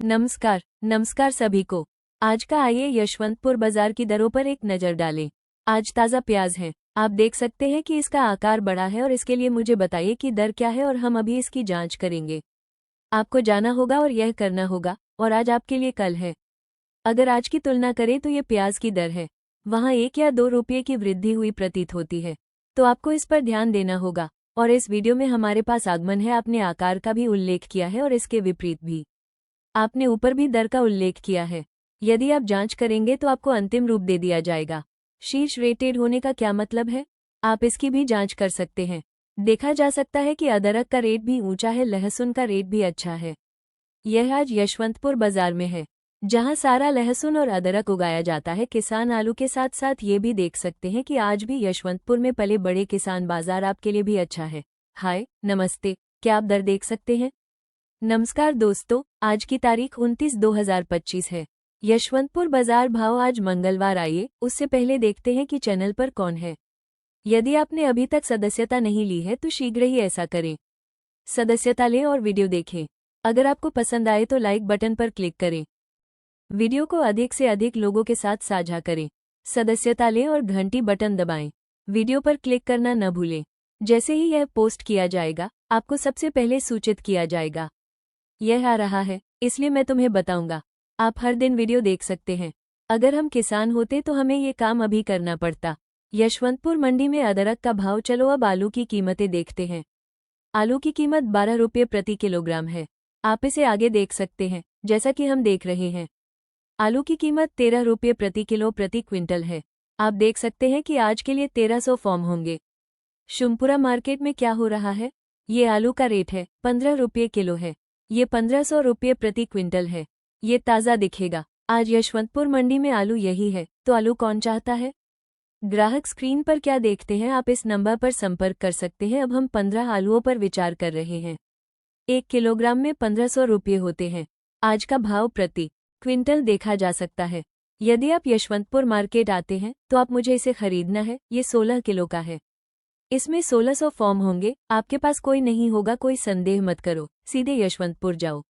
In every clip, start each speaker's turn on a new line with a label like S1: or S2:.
S1: नमस्कार नमस्कार सभी को। आज का आइए यशवंतपुर बाजार की दरों पर एक नज़र डालें। आज ताज़ा प्याज है। आप देख सकते हैं कि इसका आकार बड़ा है और इसके लिए मुझे बताइए कि दर क्या है और हम अभी इसकी जांच करेंगे। आपको जाना होगा और यह करना होगा और आज आपके लिए कल है। अगर आज की तुलना करें तो ये प्याज की दर है, वहाँ 1 या 2 रुपये की वृद्धि हुई प्रतीत होती है, तो आपको इस पर ध्यान देना होगा। और इस वीडियो में हमारे पास आगमन है, आपने आकार का भी उल्लेख किया है और इसके विपरीत भी आपने ऊपर भी दर का उल्लेख किया है। यदि आप जांच करेंगे तो आपको अंतिम रूप दे दिया जाएगा। शीर्ष रेटेड होने का क्या मतलब है, आप इसकी भी जांच कर सकते हैं। देखा जा सकता है कि अदरक का रेट भी ऊंचा है, लहसुन का रेट भी अच्छा है। यह आज यशवंतपुर बाजार में है, जहां सारा लहसुन और अदरक उगाया जाता है। किसान आलू के साथ साथ ये भी देख सकते हैं कि आज भी यशवंतपुर में पले बड़े किसान बाजार आपके लिए भी अच्छा है। हाय नमस्ते, क्या आप दर देख सकते हैं? नमस्कार दोस्तों, आज की तारीख 29/2025 है। यशवंतपुर बाजार भाव आज मंगलवार। आइए उससे पहले देखते हैं कि चैनल पर कौन है। यदि आपने अभी तक सदस्यता नहीं ली है तो शीघ्र ही ऐसा करें। सदस्यता लें और वीडियो देखें। अगर आपको पसंद आए तो लाइक बटन पर क्लिक करें। वीडियो को अधिक से अधिक लोगों के साथ साझा करें। सदस्यता लें और घंटी बटन दबाएं। वीडियो पर क्लिक करना न भूलें। जैसे ही यह पोस्ट किया जाएगा आपको सबसे पहले सूचित किया जाएगा। यह आ रहा है, इसलिए मैं तुम्हें बताऊंगा। आप हर दिन वीडियो देख सकते हैं। अगर हम किसान होते तो हमें ये काम अभी करना पड़ता। यशवंतपुर मंडी में अदरक का भाव। चलो अब आलू की कीमतें देखते हैं। आलू की कीमत 12 रुपये प्रति किलोग्राम है। आप इसे आगे देख सकते हैं, जैसा कि हम देख रहे हैं। आलू की कीमत 13 रुपये प्रति किलो प्रति क्विंटल है। आप देख सकते हैं कि आज के लिए 1300 फॉर्म होंगे। शुमपुरा मार्केट में क्या हो रहा है? ये आलू का रेट है, 15 रुपये किलो है। ये 1500 रुपये प्रति क्विंटल है। ये ताज़ा दिखेगा। आज यशवंतपुर मंडी में आलू यही है, तो आलू कौन चाहता है? ग्राहक स्क्रीन पर क्या देखते हैं, आप इस नंबर पर संपर्क कर सकते हैं। अब हम 15 आलूओं पर विचार कर रहे हैं। 1 किलोग्राम में 1500 रुपये होते हैं। आज का भाव प्रति क्विंटल देखा जा सकता है। यदि आप यशवंतपुर मार्केट आते हैं तो आप मुझे इसे खरीदना है। ये 16 किलो का है। इसमें 1600 फॉर्म होंगे। आपके पास कोई नहीं होगा, कोई संदेह मत करो, सीधे यशवंतपुर जाओ।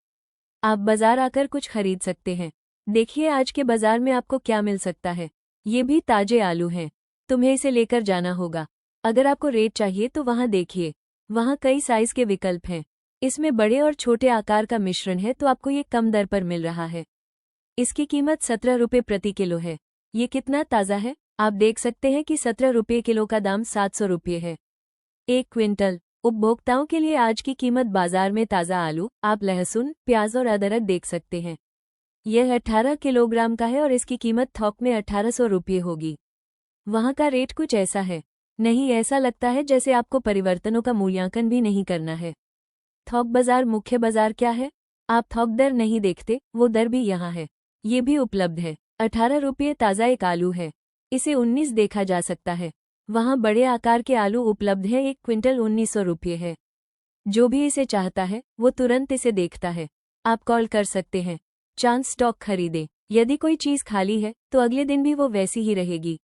S1: आप बाजार आकर कुछ खरीद सकते हैं। देखिए आज के बाजार में आपको क्या मिल सकता है। ये भी ताजे आलू हैं, तुम्हें इसे लेकर जाना होगा। अगर आपको रेट चाहिए तो वहाँ देखिए, वहाँ कई साइज के विकल्प हैं। इसमें बड़े और छोटे आकार का मिश्रण है, तो आपको ये कम दर पर मिल रहा है। इसकी कीमत 17 रुपये प्रति किलो है। ये कितना ताज़ा है, आप देख सकते हैं कि 17 रुपये किलो का दाम 700 रुपये है। 1 क्विंटल। उपभोक्ताओं के लिए आज की कीमत बाजार में ताज़ा आलू, आप लहसुन, प्याज और अदरक देख सकते हैं। यह 18 किलोग्राम का है और इसकी कीमत थोक में 1800 रुपये होगी। वहाँ का रेट कुछ ऐसा है। नहीं, ऐसा लगता है जैसे आपको परिवर्तनों का मूल्यांकन भी नहीं करना है। थोक बाजार मुख्य बाजार क्या है? आप थोक दर नहीं देखते, वो दर भी यहाँ है। ये भी उपलब्ध है। 18 रुपये ताज़ा एक आलू है। इसे 19 देखा जा सकता है। वहाँ बड़े आकार के आलू उपलब्ध है। 1 क्विंटल 1900 रुपये है। जो भी इसे चाहता है वो तुरंत इसे देखता है। आप कॉल कर सकते हैं। चांस स्टॉक खरीदें। यदि कोई चीज़ खाली है तो अगले दिन भी वो वैसी ही रहेगी।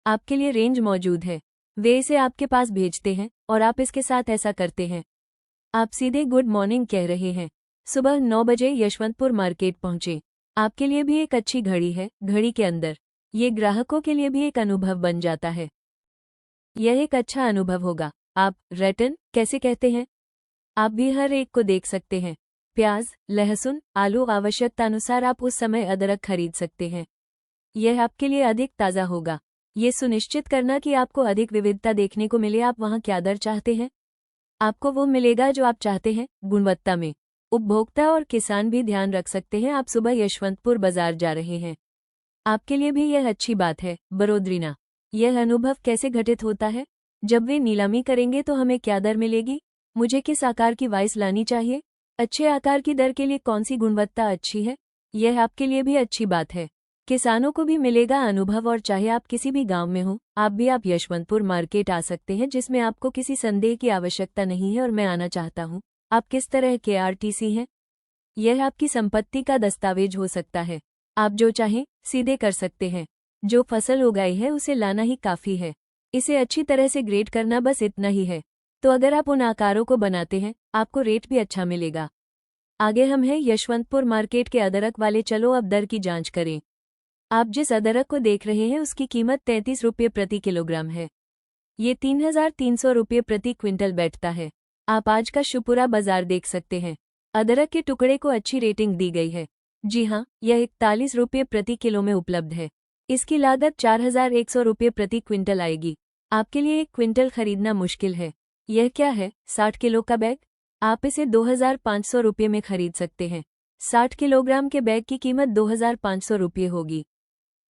S1: आपके लिए रेंज मौजूद है, वे इसे आपके पास भेजते हैं और आप इसके साथ ऐसा करते हैं। आप सीधे गुड मॉर्निंग कह रहे हैं। सुबह 9 बजे यशवंतपुर मार्केट पहुँचे। आपके लिए भी एक अच्छी घड़ी है। घड़ी के अंदर ये ग्राहकों के लिए भी एक अनुभव बन जाता है। यह एक अच्छा अनुभव होगा। आप रिटर्न कैसे कहते हैं? आप भी हर एक को देख सकते हैं। प्याज, लहसुन, आलू, आवश्यकतानुसार आप उस समय अदरक खरीद सकते हैं। यह आपके लिए अधिक ताज़ा होगा। ये सुनिश्चित करना कि आपको अधिक विविधता देखने को मिले। आप वहाँ क्या दर चाहते हैं, आपको वो मिलेगा जो आप चाहते हैं, गुणवत्ता में। उपभोक्ता और किसान भी ध्यान रख सकते हैं। आप सुबह यशवंतपुर बाजार जा रहे हैं, आपके लिए भी यह अच्छी बात है। बरोद्रीना, यह अनुभव कैसे घटित होता है? जब वे नीलामी करेंगे तो हमें क्या दर मिलेगी? मुझे किस आकार की वाइस लानी चाहिए? अच्छे आकार की दर के लिए कौन सी गुणवत्ता अच्छी है? यह आपके लिए भी अच्छी बात है। किसानों को भी मिलेगा अनुभव। और चाहे आप किसी भी गांव में हो, आप यशवंतपुर मार्केट आ सकते हैं, जिसमें आपको किसी संदेह की आवश्यकता नहीं है। और मैं आना चाहता हूँ। आप किस तरह के आरटीसी हैं? यह आपकी संपत्ति का दस्तावेज हो सकता है। आप जो चाहें सीधे कर सकते हैं। जो फसल उगाई है उसे लाना ही काफ़ी है। इसे अच्छी तरह से ग्रेड करना बस इतना ही है। तो अगर आप उन आकारों को बनाते हैं, आपको रेट भी अच्छा मिलेगा। आगे हम हैं यशवंतपुर मार्केट के अदरक वाले। चलो अब दर की जांच करें। आप जिस अदरक को देख रहे हैं उसकी कीमत 33 रुपये प्रति किलोग्राम है। ये 3,300 रुपये प्रति क्विंटल बैठता है। आप आज का शिवपुरा बाजार देख सकते हैं। अदरक के टुकड़े को अच्छी रेटिंग दी गई है। जी हाँ, यह 41 रुपये प्रति किलो में उपलब्ध है। इसकी लागत 4,100 रुपये प्रति क्विंटल आएगी। आपके लिए 1 क्विंटल खरीदना मुश्किल है। यह क्या है, 60 किलो का बैग? आप इसे 2,500 रुपये में खरीद सकते हैं। 60 किलोग्राम के बैग की कीमत 2,500 रुपये होगी।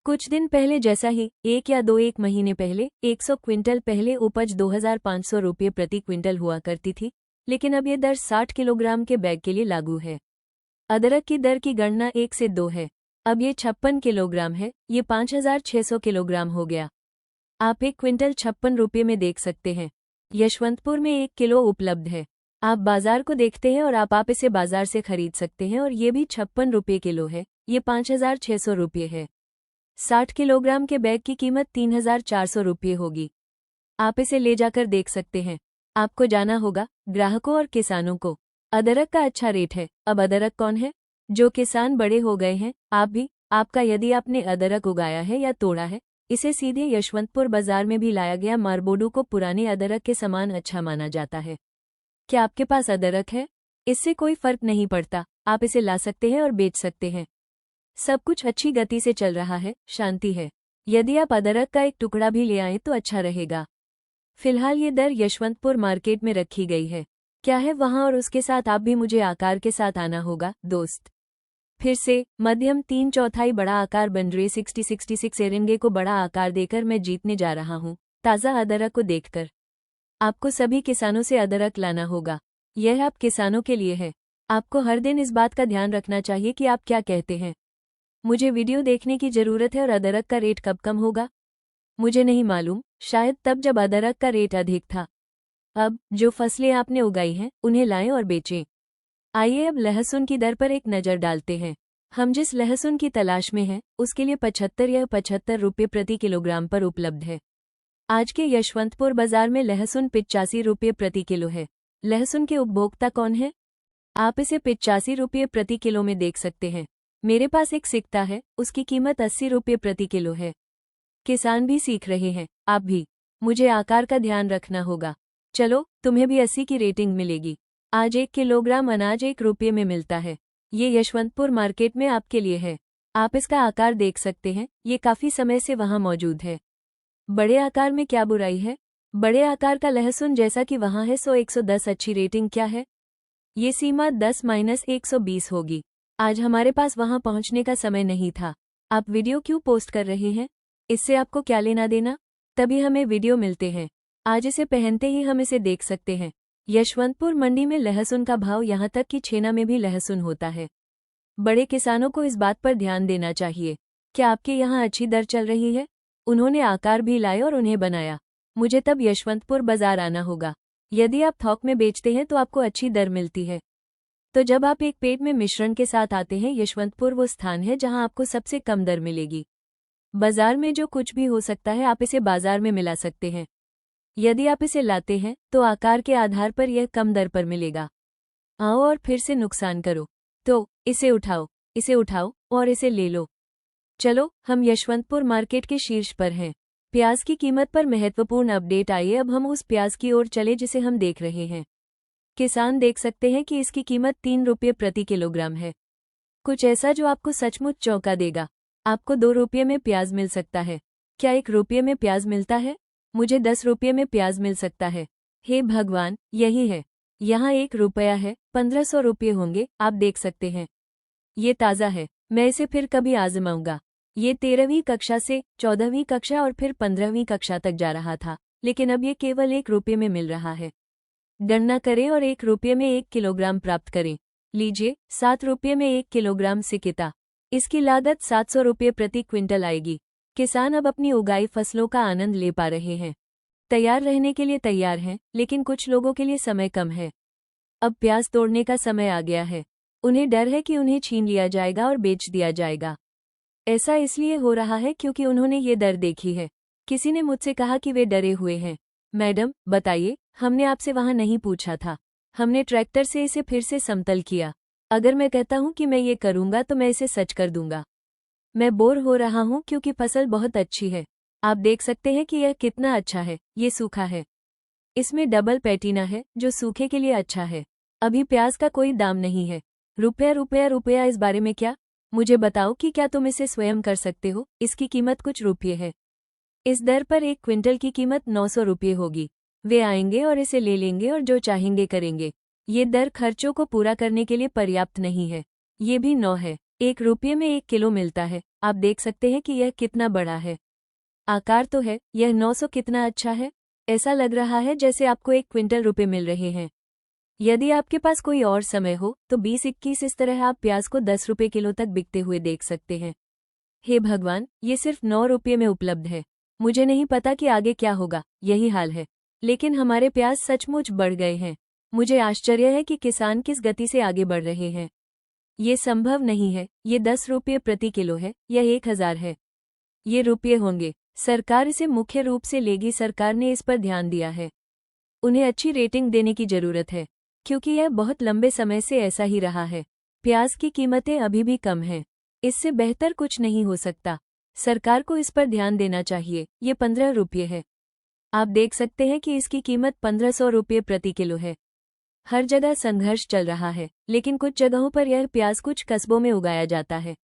S1: कुछ दिन पहले जैसा ही एक महीने पहले 100 क्विंटल पहले उपज 2,500 रुपये प्रति क्विंटल हुआ करती थी, लेकिन अब ये दर 60 किलोग्राम के बैग के लिए लागू है। अदरक की दर की गणना 1 से 2 है। अब ये 56 किलोग्राम है, ये 5,600 किलोग्राम हो गया। आप 1 क्विंटल 56 रुपये में देख सकते हैं। यशवंतपुर में 1 किलो उपलब्ध है। आप बाजार को देखते हैं और आप इसे बाजार से खरीद सकते हैं, और ये भी 56 रुपये किलो है, ये 5,600 रुपये है। 60 किलोग्राम के बैग की कीमत 3,400 रुपये होगी। आप इसे ले जाकर देख सकते हैं। आपको जाना होगा ग्राहकों और किसानों को। अदरक का अच्छा रेट है। अब अदरक कौन है? जो किसान बड़े हो गए हैं। आप भी। आपका यदि आपने अदरक उगाया है या तोड़ा है, इसे सीधे यशवंतपुर बाजार में भी लाया गया मारबोडू को पुराने अदरक के समान अच्छा माना जाता है। क्या आपके पास अदरक है? इससे कोई फर्क नहीं पड़ता, आप इसे ला सकते हैं और बेच सकते हैं। सब कुछ अच्छी गति से चल रहा है, शांति है। यदि आप अदरक का एक टुकड़ा भी ले आएं तो अच्छा रहेगा। फिलहाल ये दर यशवंतपुर मार्केट में रखी गई है। क्या है वहाँ, और उसके साथ आप भी मुझे आकार के साथ आना होगा दोस्त। फिर से मध्यम 3/4 बड़ा आकार बन रहे 66 एरेंगे को बड़ा आकार देकर मैं जीतने जा रहा हूँ ताज़ा अदरक को देखकर। आपको सभी किसानों से अदरक लाना होगा। यह आप किसानों के लिए है। आपको हर दिन इस बात का ध्यान रखना चाहिए कि आप क्या कहते हैं। मुझे वीडियो देखने की ज़रूरत है, और अदरक का रेट कब कम होगा मुझे नहीं मालूम, शायद तब जब अदरक का रेट अधिक था। अब जो फसलें आपने उगाई हैं उन्हें लाएं और बेचें। आइए अब लहसुन की दर पर एक नज़र डालते हैं। हम जिस लहसुन की तलाश में हैं उसके लिए 75 रुपये प्रति किलोग्राम पर उपलब्ध है। आज के यशवंतपुर बाजार में लहसुन 85 रुपये प्रति किलो है। लहसुन के उपभोक्ता कौन है? आप इसे 85 रुपये प्रति किलो में देख सकते हैं। मेरे पास एक सिक्का है, उसकी कीमत 80 रुपये प्रति किलो है। किसान भी सीख रहे हैं, आप भी। मुझे आकार का ध्यान रखना होगा। चलो, तुम्हें भी 80 की रेटिंग मिलेगी। आज 1 किलोग्राम अनाज 1 रुपये में मिलता है। ये यशवंतपुर मार्केट में आपके लिए है। आप इसका आकार देख सकते हैं, ये काफ़ी समय से वहाँ मौजूद है। बड़े आकार में क्या बुराई है? बड़े आकार का लहसुन जैसा कि वहाँ है 110 अच्छी रेटिंग क्या है? ये सीमा 10-120 होगी। आज हमारे पास वहाँ पहुँचने का समय नहीं था। आप वीडियो क्यों पोस्ट कर रहे हैं? इससे आपको क्या लेना देना? तभी हमें वीडियो मिलते हैं। आज इसे पहनते ही हम इसे देख सकते हैं। यशवंतपुर मंडी में लहसुन का भाव यहाँ तक कि छेना में भी लहसुन होता है। बड़े किसानों को इस बात पर ध्यान देना चाहिए। क्या आपके यहाँ अच्छी दर चल रही है? उन्होंने आकार भी लाए और उन्हें बनाया। मुझे तब यशवंतपुर बाजार आना होगा। यदि आप थोक में बेचते हैं तो आपको अच्छी दर मिलती है। तो जब आप एक पेट में मिश्रण के साथ आते हैं, यशवंतपुर वो स्थान है जहां आपको सबसे कम दर मिलेगी। बाजार में जो कुछ भी हो सकता है आप इसे बाजार में मिला सकते हैं। यदि आप इसे लाते हैं तो आकार के आधार पर यह कम दर पर मिलेगा। आओ और फिर से नुकसान करो। तो इसे उठाओ और इसे ले लो। चलो, हम यशवंतपुर मार्केट के शीर्ष पर हैं। प्याज की कीमत पर महत्वपूर्ण अपडेट। आइए अब हम उस प्याज की ओर चले जिसे हम देख रहे हैं। किसान देख सकते हैं कि इसकी कीमत 3 रुपये प्रति किलोग्राम है। कुछ ऐसा जो आपको सचमुच चौंका देगा। आपको 2 रुपये में प्याज मिल सकता है। क्या 1 रुपये में प्याज मिलता है? मुझे 10 रुपये में प्याज मिल सकता है। हे भगवान, यही है। यहाँ 1 रुपया है, 1500 रुपये होंगे, आप देख सकते हैं। ये ताज़ा है, मैं इसे फिर कभी आजमाऊंगा। ये 13वीं कक्षा से 14वीं कक्षा और फिर 15वीं कक्षा तक जा रहा था, लेकिन अब ये केवल 1 रुपये में मिल रहा है। गणना करें और 1 रुपये में 1 किलोग्राम प्राप्त करें। लीजिए, 7 रुपये में 1 किलोग्राम सिकिता। इसकी लागत 700 रुपये प्रति क्विंटल आएगी। किसान अब अपनी उगाई फसलों का आनंद ले पा रहे हैं। तैयार रहने के लिए तैयार हैं, लेकिन कुछ लोगों के लिए समय कम है। अब प्याज तोड़ने का समय आ गया है। उन्हें डर है कि उन्हें छीन लिया जाएगा और बेच दिया जाएगा। ऐसा इसलिए हो रहा है क्योंकि उन्होंने ये दर देखी है। किसी ने मुझसे कहा कि वे डरे हुए हैं। मैडम, बताइए, हमने आपसे वहाँ नहीं पूछा था। हमने ट्रैक्टर से इसे फिर से समतल किया। अगर मैं कहता हूँ कि मैं ये करूँगा तो मैं इसे सच कर दूंगा। मैं बोर हो रहा हूँ क्योंकि फसल बहुत अच्छी है। आप देख सकते हैं कि यह कितना अच्छा है। ये सूखा है, इसमें डबल पैटीना है जो सूखे के लिए अच्छा है। अभी प्याज का कोई दाम नहीं है। रुपया रुपया रुपया, इस बारे में क्या? मुझे बताओ कि क्या तुम इसे स्वयं कर सकते हो? इसकी कीमत कुछ रुपये है। इस दर पर 1 क्विंटल की कीमत 900 रुपये होगी। वे आएंगे और इसे ले लेंगे और जो चाहेंगे करेंगे। ये दर खर्चों को पूरा करने के लिए पर्याप्त नहीं है। ये भी 9 है। 1 रुपये में 1 किलो मिलता है। आप देख सकते हैं कि यह कितना बड़ा है। आकार तो है, यह 900 कितना अच्छा है। ऐसा लग रहा है जैसे आपको 1 क्विंटल रुपए मिल रहे हैं। यदि आपके पास कोई और समय हो तो 20-21 इस तरह आप प्याज को 10 रुपये किलो तक बिकते हुए देख सकते हैं। हे भगवान, ये सिर्फ 9 रुपये में उपलब्ध है। मुझे नहीं पता कि आगे क्या होगा, यही हाल है। लेकिन हमारे प्याज सचमुच बढ़ गए हैं। मुझे आश्चर्य है कि किसान किस गति से आगे बढ़ रहे हैं। ये संभव नहीं है। ये 10 रुपये प्रति किलो है, यह 1000 है। ये रुपये होंगे। सरकार इसे मुख्य रूप से लेगी। सरकार ने इस पर ध्यान दिया है। उन्हें अच्छी रेटिंग देने की जरूरत है, क्योंकि यह बहुत लंबे समय से ऐसा ही रहा है। प्याज की कीमतें अभी भी कम हैं। इससे बेहतर कुछ नहीं हो सकता। सरकार को इस पर ध्यान देना चाहिए। ये 15 रुपये है। आप देख सकते हैं कि इसकी कीमत 1500 रुपये प्रति किलो है। हर जगह संघर्ष चल रहा है, लेकिन कुछ जगहों पर यह प्याज कुछ कस्बों में उगाया जाता है।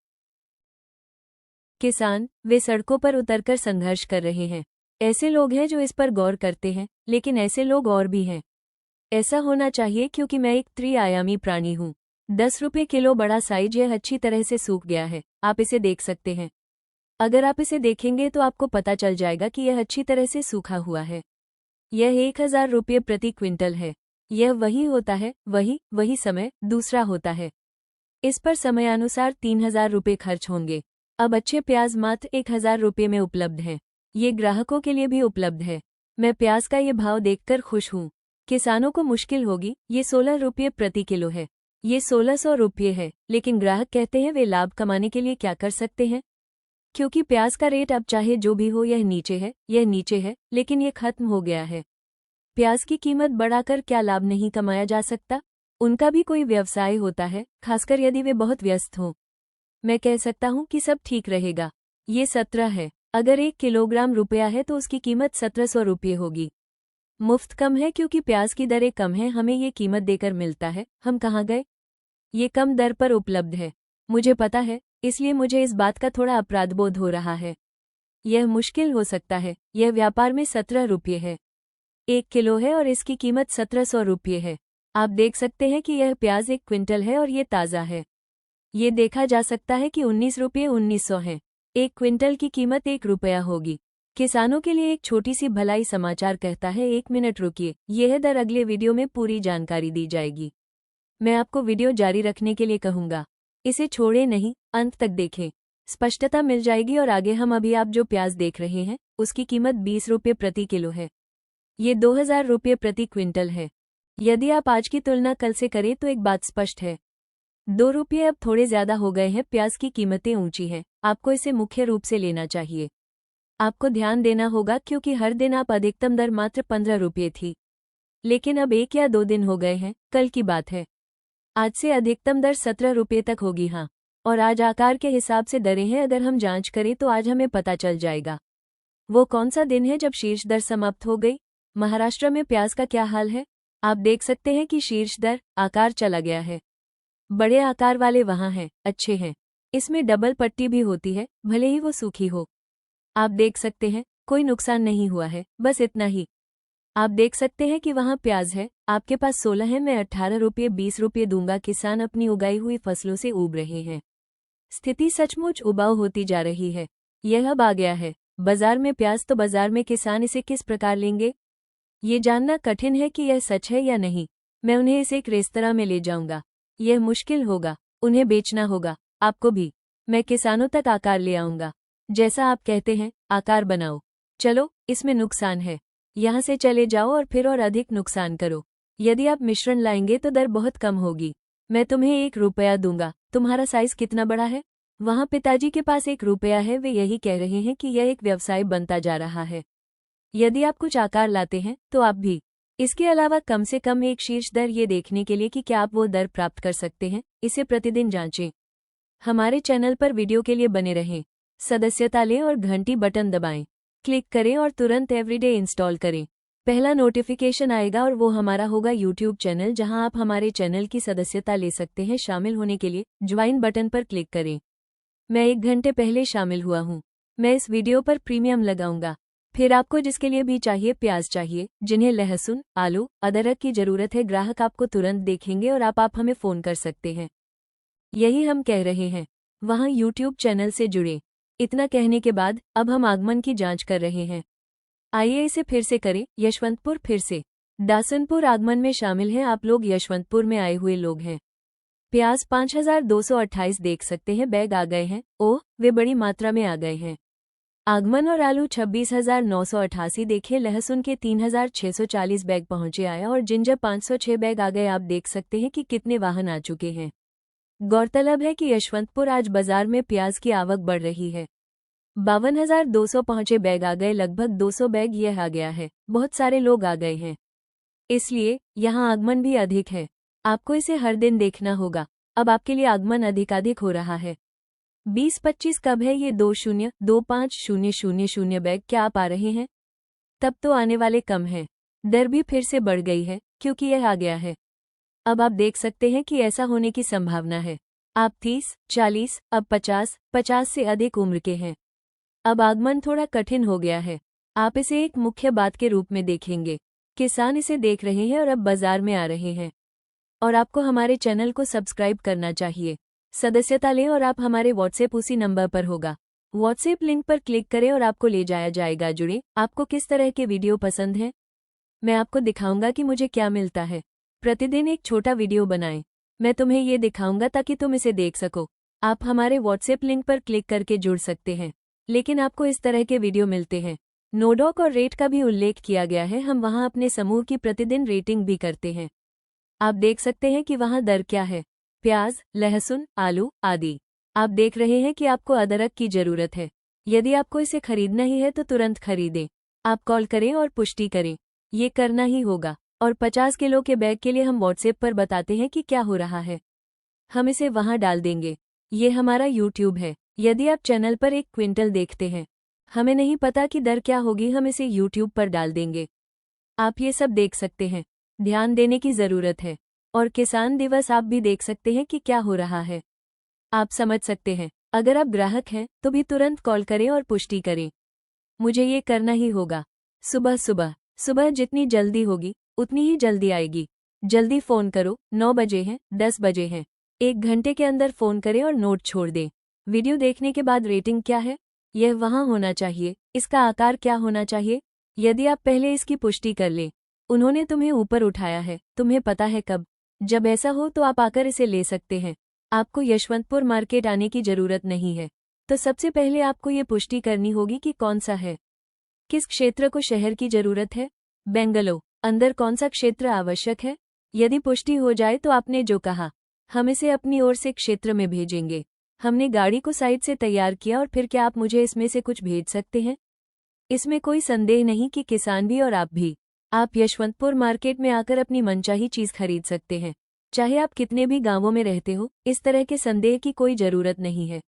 S1: किसान, वे सड़कों पर उतरकर संघर्ष कर रहे हैं। ऐसे लोग हैं जो इस पर गौर करते हैं, लेकिन ऐसे लोग और भी हैं। ऐसा होना चाहिए क्योंकि मैं एक त्रिआयामी प्राणी हूँ। 10 रुपये किलो बड़ा साइज, यह अच्छी तरह से सूख गया है। आप इसे देख सकते हैं। अगर आप इसे देखेंगे तो आपको पता चल जाएगा कि यह अच्छी तरह से सूखा हुआ है। यह 1000 रुपये प्रति क्विंटल है। यह वही होता है, वही समय दूसरा होता है। इस पर समयानुसार 3000 रुपये खर्च होंगे। अब अच्छे प्याज मात्र 1000 रुपये में उपलब्ध हैं। ये ग्राहकों के लिए भी उपलब्ध है। मैं प्याज का ये भाव देखकर खुश हूँ। किसानों को मुश्किल होगी। ये 16 रुपये प्रति किलो है। ये 1600 रुपये है, लेकिन ग्राहक कहते हैं वे लाभ कमाने के लिए क्या कर सकते हैं। क्योंकि प्याज का रेट अब चाहे जो भी हो यह नीचे है, लेकिन ये खत्म हो गया है। प्याज की कीमत बढ़ाकर क्या लाभ नहीं कमाया जा सकता? उनका भी कोई व्यवसाय होता है, खासकर यदि वे बहुत व्यस्त हों। मैं कह सकता हूँ कि सब ठीक रहेगा। ये 17 है। अगर 1 किलोग्राम रुपया है तो उसकी कीमत 1700 रुपये होगी। मुफ्त कम है क्योंकि प्याज की दरें कम हैं। हमें ये कीमत देकर मिलता है। हम कहाँ गए? ये कम दर पर उपलब्ध है। मुझे पता है, इसलिए मुझे इस बात का थोड़ा अपराधबोध हो रहा है। यह मुश्किल हो सकता है। यह व्यापार में 17 रुपये है। 1 किलो है और इसकी कीमत 1700 रुपये है। आप देख सकते हैं कि यह प्याज 1 क्विंटल है और ये ताज़ा है। ये देखा जा सकता है कि 19 रुपये 1900 हैं। 1 क्विंटल की कीमत 1 रुपया होगी। किसानों के लिए एक छोटी सी भलाई समाचार कहता है। 1 मिनट रुकिए, यह दर अगले वीडियो में पूरी जानकारी दी जाएगी। मैं आपको वीडियो जारी रखने के लिए कहूँगा। इसे छोड़े नहीं, अंत तक देखें। स्पष्टता मिल जाएगी। और आगे हम अभी आप जो प्याज देख रहे हैं उसकी कीमत 20 रुपये प्रति किलो है। ये 2000 रुपये प्रति क्विंटल है। यदि आप आज की तुलना कल से करें तो एक बात स्पष्ट है, 2 रुपये अब थोड़े ज्यादा हो गए हैं। प्याज की कीमतें ऊंची हैं। आपको इसे मुख्य रूप से लेना चाहिए। आपको ध्यान देना होगा क्योंकि हर दिन आप अधिकतम दर मात्र 15 रुपये थी, लेकिन अब 1 या 2 दिन हो गए हैं। कल की बात है। आज से अधिकतम दर 17 रुपये तक होगी। हाँ, और आज आकार के हिसाब से दरें हैं। अगर हम जांच करें तो आज हमें पता चल जाएगा वो कौन सा दिन है जब शीर्ष दर समाप्त हो गई। महाराष्ट्र में प्याज का क्या हाल है? आप देख सकते हैं कि शीर्ष दर आकार चला गया है। बड़े आकार वाले वहाँ हैं, अच्छे हैं। इसमें डबल पट्टी भी होती है, भले ही वो सूखी हो। आप देख सकते हैं कोई नुकसान नहीं हुआ है, बस इतना ही। आप देख सकते हैं कि वहाँ प्याज है। आपके पास 16 है। मैं 18 रुपये 20 रुपये दूंगा। किसान अपनी उगाई हुई फसलों से ऊब रहे हैं। स्थिति सचमुच उबाऊ होती जा रही है। यह अब आ गया है बाजार में प्याज, तो बाजार में किसान इसे किस प्रकार लेंगे? ये जानना कठिन है कि यह सच है या नहीं। मैं उन्हें इसे एक रेस्तरां में ले जाऊंगा। यह मुश्किल होगा, उन्हें बेचना होगा, आपको भी। मैं किसानों तक आकार ले आऊंगा। जैसा आप कहते हैं, आकार बनाओ। चलो, इसमें नुकसान है। यहाँ से चले जाओ और फिर और अधिक नुकसान करो। यदि आप मिश्रण लाएंगे तो दर बहुत कम होगी। मैं तुम्हें 1 रुपया दूंगा। तुम्हारा साइज कितना बड़ा है? वहाँ पिताजी के पास 1 रुपया है। वे यही कह रहे हैं कि यह एक व्यवसाय बनता जा रहा है। यदि आप कुछ आकार लाते हैं तो आप भी इसके अलावा कम से कम एक शीर्ष दर ये देखने के लिए कि क्या आप वो दर प्राप्त कर सकते हैं, इसे प्रतिदिन जांचें। हमारे चैनल पर वीडियो के लिए बने रहें। सदस्यता लें और घंटी बटन दबाएं। क्लिक करें और तुरंत एवरीडे इंस्टॉल करें। पहला नोटिफिकेशन आएगा और वो हमारा होगा यूट्यूब चैनल, जहां आप हमारे चैनल की सदस्यता ले सकते हैं। शामिल होने के लिए ज्वाइन बटन पर क्लिक करें। मैं 1 घंटे पहले शामिल हुआ हूं। मैं इस वीडियो पर प्रीमियम लगाऊंगा। फिर आपको जिसके लिए भी चाहिए, प्याज चाहिए, जिन्हें लहसुन, आलू, अदरक की जरूरत है, ग्राहक आपको तुरंत देखेंगे और आप हमें फ़ोन कर सकते हैं। यही हम कह रहे हैं। वहां यूट्यूब चैनल से जुड़े। इतना कहने के बाद अब हम आगमन की जांच कर रहे हैं। आइए इसे फिर से करें। यशवंतपुर फिर से। दासनपुर आगमन में शामिल हैं। आप लोग यशवंतपुर में आए हुए लोग हैं। प्याज 5228 देख सकते हैं, बैग आ गए हैं। ओह, वे बड़ी मात्रा में आ गए हैं। आगमन और आलू 26,988 देखे। लहसुन के 3,640 बैग पहुंचे आया और जिंजर 506 बैग आ गए। आप देख सकते हैं कि कितने वाहन आ चुके हैं। गौरतलब है कि यशवंतपुर आज बाजार में प्याज की आवक बढ़ रही है। 52,200 पहुंचे, बैग आ गए, लगभग 200 बैग यह आ गया है। बहुत सारे लोग आ गए हैं, इसलिए यहाँ आगमन भी अधिक है। आपको इसे हर दिन देखना होगा। अब आपके लिए आगमन अधिकाधिक हो रहा है। 20-25 कब है ये? 20-25-000 बैग। क्या आप आ रहे हैं? तब तो आने वाले कम हैं। दर भी फिर से बढ़ गई है क्योंकि यह आ गया है। अब आप देख सकते हैं कि ऐसा होने की संभावना है। आप 30-40, अब 50 से अधिक उम्र के हैं। अब आगमन थोड़ा कठिन हो गया है। आप इसे एक मुख्य बात के रूप में देखेंगे। किसान इसे देख रहे हैं और अब बाजार में आ रहे हैं। और आपको हमारे चैनल को सब्सक्राइब करना चाहिए। सदस्यता लें और आप हमारे व्हाट्सएप उसी नंबर पर होगा। व्हाट्सएप लिंक पर क्लिक करें और आपको ले जाया जाएगा। जुड़े। आपको किस तरह के वीडियो पसंद हैं? मैं आपको दिखाऊंगा कि मुझे क्या मिलता है। प्रतिदिन एक छोटा वीडियो बनाएं। मैं तुम्हें ये दिखाऊंगा ताकि तुम इसे देख सको। आप हमारे व्हाट्सएप लिंक पर क्लिक करके जुड़ सकते हैं। लेकिन आपको इस तरह के वीडियो मिलते हैं। नोडॉक और रेट का भी उल्लेख किया गया है। हम वहां अपने समूह की प्रतिदिन रेटिंग भी करते हैं। आप देख सकते हैं कि वहां दर क्या है। प्याज, लहसुन, आलू आदि। आप देख रहे हैं कि आपको अदरक की जरूरत है। यदि आपको इसे खरीदना ही है तो तुरंत खरीदें। आप कॉल करें और पुष्टि करें। ये करना ही होगा। और 50 किलो के बैग के लिए हम व्हाट्सएप पर बताते हैं कि क्या हो रहा है। हम इसे वहां डाल देंगे। ये हमारा यूट्यूब है। यदि आप चैनल पर 1 क्विंटल देखते हैं, हमें नहीं पता कि दर क्या होगी, हम इसे यूट्यूब पर डाल देंगे। आप ये सब देख सकते हैं। ध्यान देने की जरूरत है। और किसान दिवस आप भी देख सकते हैं कि क्या हो रहा है। आप समझ सकते हैं। अगर आप ग्राहक हैं तो भी तुरंत कॉल करें और पुष्टि करें। मुझे ये करना ही होगा। सुबह जितनी जल्दी होगी उतनी ही जल्दी आएगी। जल्दी फोन करो। 9 बजे हैं, 10 बजे हैं। 1 घंटे के अंदर फोन करें और नोट छोड़ दें। वीडियो देखने के बाद रेटिंग क्या है, यह वहां होना चाहिए। इसका आकार क्या होना चाहिए? यदि आप पहले इसकी पुष्टि कर लें, उन्होंने तुम्हें ऊपर उठाया है, तुम्हें पता है कब। जब ऐसा हो तो आप आकर इसे ले सकते हैं। आपको यशवंतपुर मार्केट आने की जरूरत नहीं है। तो सबसे पहले आपको ये पुष्टि करनी होगी कि कौन सा है। किस क्षेत्र को शहर की जरूरत है? बेंगलो अंदर कौन सा क्षेत्र आवश्यक है? यदि पुष्टि हो जाए तो आपने जो कहा, हम इसे अपनी ओर से क्षेत्र में भेजेंगे। हमने गाड़ी को साइड से तैयार किया और फिर क्या आप मुझे इसमें से कुछ भेज सकते हैं? इसमें कोई संदेह नहीं कि किसान भी और आप भी। आप यशवंतपुर मार्केट में आकर अपनी मनचाही चीज खरीद सकते हैं, चाहे आप कितने भी गांवों में रहते हो। इस तरह के संदेह की कोई जरूरत नहीं है।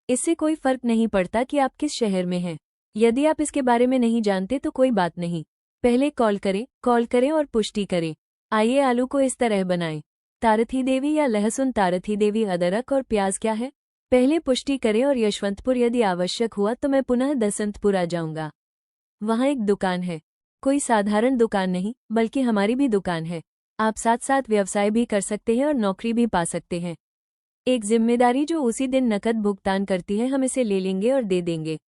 S1: इससे कोई फर्क नहीं पड़ता कि आप किस शहर में हैं। यदि आप इसके बारे में नहीं जानते तो कोई बात नहीं। पहले कॉल करें और पुष्टि करें। आइए आलू को इस तरह बनाएं। तारथी देवी या लहसुन, तारथी देवी, अदरक और प्याज क्या है? पहले पुष्टि करें और यशवंतपुर। यदि आवश्यक हुआ तो मैं पुनः दसंतपुर आ जाऊंगा। वहां एक दुकान है। कोई साधारण दुकान नहीं, बल्कि हमारी भी दुकान है। आप साथ साथ व्यवसाय भी कर सकते हैं और नौकरी भी पा सकते हैं। एक जिम्मेदारी जो उसी दिन नकद भुगतान करती है। हम इसे ले लेंगे और दे देंगे।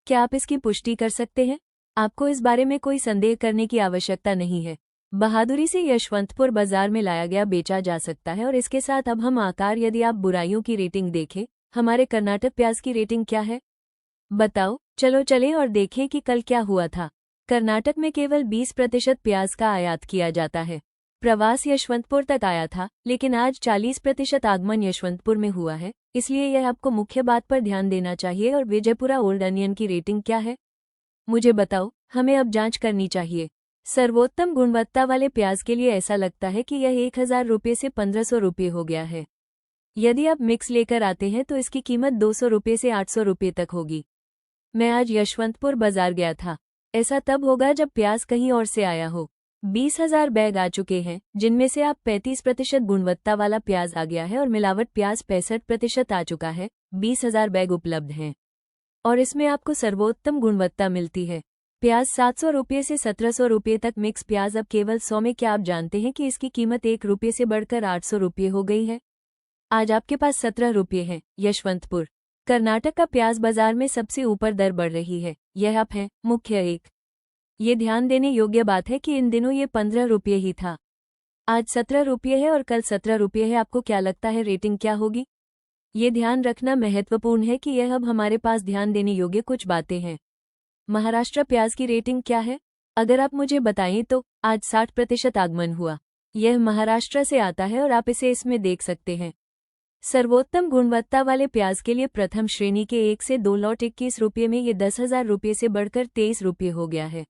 S1: क्या आप इसकी पुष्टि कर सकते हैं? आपको इस बारे में कोई संदेह करने की आवश्यकता नहीं है। बहादुरी से यशवंतपुर बाजार में लाया गया बेचा जा सकता है। और इसके साथ अब हम आकार, यदि आप बुराइयों की रेटिंग देखें, हमारे कर्नाटक प्याज की रेटिंग क्या है? बताओ। चलो चलें और देखें कि कल क्या हुआ था। कर्नाटक में केवल 20% प्याज का आयात किया जाता है। प्रवास यशवंतपुर तक आया था, लेकिन आज 40% आगमन यशवंतपुर में हुआ है। इसलिए यह आपको मुख्य बात पर ध्यान देना चाहिए। और विजयपुरा ओल्ड अनियन की रेटिंग क्या है? मुझे बताओ, हमें अब जांच करनी चाहिए। सर्वोत्तम गुणवत्ता वाले प्याज के लिए ऐसा लगता है कि यह 1000 रुपये से 1500 रुपये हो गया है। यदि आप मिक्स लेकर आते हैं तो इसकी कीमत 200 रुपये से 800 रुपये तक होगी। मैं आज यशवंतपुर बाजार गया था। ऐसा तब होगा जब प्याज कहीं और से आया हो। 20,000 बैग आ चुके हैं, जिनमें से आप 35% गुणवत्ता वाला प्याज आ गया है और मिलावट प्याज 65% आ चुका है। 20,000 बैग उपलब्ध हैं और इसमें आपको सर्वोत्तम गुणवत्ता मिलती है। प्याज 700 रुपये से 1700 रुपये तक मिक्स प्याज अब केवल 100 में। क्या आप जानते हैं कि इसकी कीमत 1 रुपये से बढ़कर 800 रुपये हो गई है? आज आपके पास 17 रुपये है। यशवंतपुर कर्नाटक का प्याज बाजार में सबसे ऊपर दर बढ़ रही है। यह अब है मुख्य एक। ये ध्यान देने योग्य बात है कि इन दिनों ये 15 रुपये ही था, आज 17 रुपये है और कल 17 रुपये है। आपको क्या लगता है रेटिंग क्या होगी? ये ध्यान रखना महत्वपूर्ण है कि यह अब हमारे पास ध्यान देने योग्य कुछ बातें हैं। महाराष्ट्र प्याज की रेटिंग क्या है? अगर आप मुझे बताएं तो आज 60% आगमन हुआ। यह महाराष्ट्र से आता है और आप इसे इसमें देख सकते हैं। सर्वोत्तम गुणवत्ता वाले प्याज के लिए प्रथम श्रेणी के 1 से 2 लॉट 21 रुपये में ये 10,000 रुपये से बढ़कर 23 रुपये हो गया है।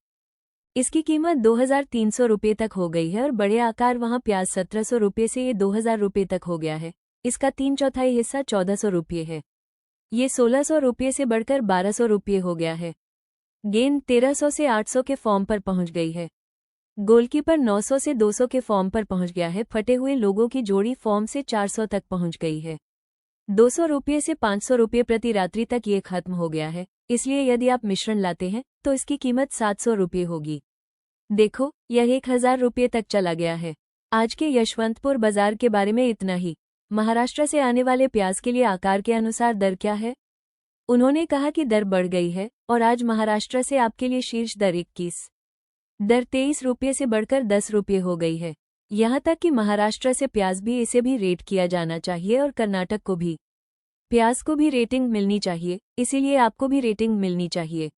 S1: इसकी कीमत 2,300 रुपये तक हो गई है और बड़े आकार वहाँ प्याज 1700 रुपये से ये 2,000 रुपये तक हो गया है। इसका 3/4 हिस्सा 1400 रुपये है। ये 1600 रुपये से बढ़कर 1200 रुपये हो गया है। गेंद 1300 से 800 के फॉर्म पर पहुंच गई है। गोलकीपर 900 से 200 के फॉर्म पर पहुंच गया है। फटे हुए लोगों की जोड़ी फॉर्म से 400 तक पहुंच गई है। 200 रुपये से 500 रुपये प्रति रात्रि तक ये खत्म हो गया है। इसलिए यदि आप मिश्रण लाते हैं तो इसकी कीमत 700 रुपये होगी। देखो, यह 1000 रुपये तक चला गया है। आज के यशवंतपुर बाजार के बारे में इतना ही। महाराष्ट्र से आने वाले प्याज के लिए आकार के अनुसार दर क्या है? उन्होंने कहा कि दर बढ़ गई है और आज महाराष्ट्र से आपके लिए शीर्ष दर 21 दर 23 रुपये से बढ़कर 10 रुपये हो गई है। यहाँ तक कि महाराष्ट्र से प्याज भी इसे भी रेट किया जाना चाहिए और कर्नाटक को भी। प्याज को भी रेटिंग मिलनी चाहिए, इसीलिए आपको भी रेटिंग मिलनी चाहिए।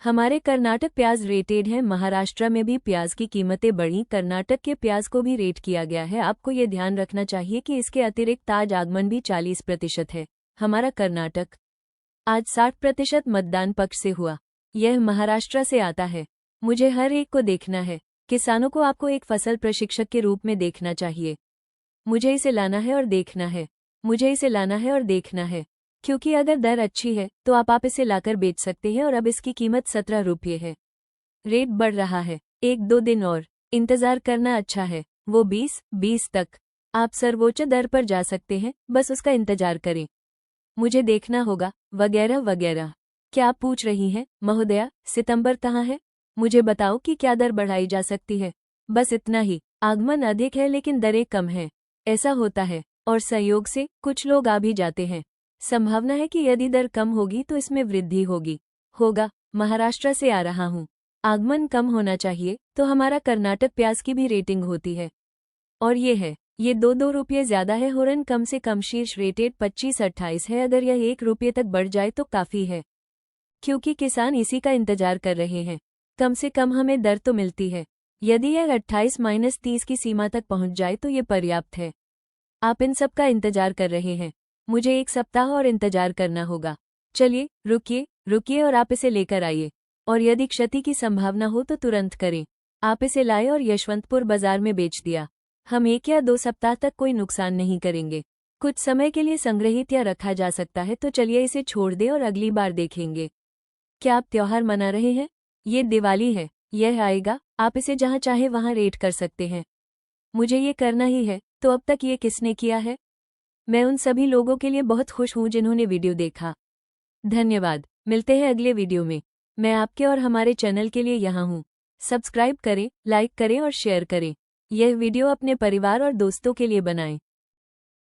S1: हमारे कर्नाटक प्याज रेटेड है। महाराष्ट्र में भी प्याज की कीमतें बढ़ी, कर्नाटक के प्याज को भी रेट किया गया है। आपको ये ध्यान रखना चाहिए कि इसके अतिरिक्त आज आगमन भी 40% है। हमारा कर्नाटक आज 60% मतदान पक्ष से हुआ। यह महाराष्ट्र से आता है। मुझे हर एक को देखना है। किसानों को आपको एक फसल प्रशिक्षक के रूप में देखना चाहिए। मुझे इसे लाना है और देखना है। मुझे इसे लाना है और देखना है, क्योंकि अगर दर अच्छी है तो आप इसे लाकर बेच सकते हैं और अब इसकी कीमत 17 रुपये है। रेट बढ़ रहा है। 1-2 दिन और इंतजार करना अच्छा है, वो 20 तक आप सर्वोच्च दर पर जा सकते हैं, बस उसका इंतजार करें। मुझे देखना होगा वगैरह वगैरह। क्या आप पूछ रही हैं, महोदया सितंबर कहाँ है? मुझे बताओ कि क्या दर बढ़ाई जा सकती है। बस इतना ही। आगमन अधिक है लेकिन दरें कम हैं। ऐसा होता है और संयोग से कुछ लोग आ भी जाते हैं। संभावना है कि यदि दर कम होगी तो इसमें वृद्धि होगा। महाराष्ट्र से आ रहा हूँ। आगमन कम होना चाहिए तो हमारा कर्नाटक प्याज की भी रेटिंग होती है और ये 2 रुपये ज्यादा है। होरन कम से कम शीर्ष रेटेड 25-28 है। अगर यह 1 रुपये तक बढ़ जाए तो काफी है, क्योंकि किसान इसी का इंतजार कर रहे हैं। कम से कम हमें दर तो मिलती है। यदि यह 28-30 की सीमा तक पहुंच जाए तो ये पर्याप्त है। आप इन सब का इंतजार कर रहे हैं। मुझे 1 सप्ताह और इंतजार करना होगा। चलिए रुकिए और आप इसे लेकर आइए, और यदि क्षति की संभावना हो तो तुरंत करें। आप इसे लाए और यशवंतपुर बाजार में बेच दिया। हम 1 या 2 सप्ताह तक कोई नुकसान नहीं करेंगे। कुछ समय के लिए संग्रहित या रखा जा सकता है, तो चलिए इसे छोड़ दें और अगली बार देखेंगे। क्या आप त्योहार मना रहे हैं? ये दिवाली है, यह आएगा, आप इसे जहां चाहे वहां रेट कर सकते हैं। मुझे ये करना ही है, तो अब तक ये किसने किया है? मैं उन सभी लोगों के लिए बहुत खुश हूं जिन्होंने वीडियो देखा। धन्यवाद। मिलते हैं अगले वीडियो में। मैं आपके और हमारे चैनल के लिए यहाँ हूँ। सब्सक्राइब करें, लाइक करें और शेयर करें। यह वीडियो अपने परिवार और दोस्तों के लिए बनाएं।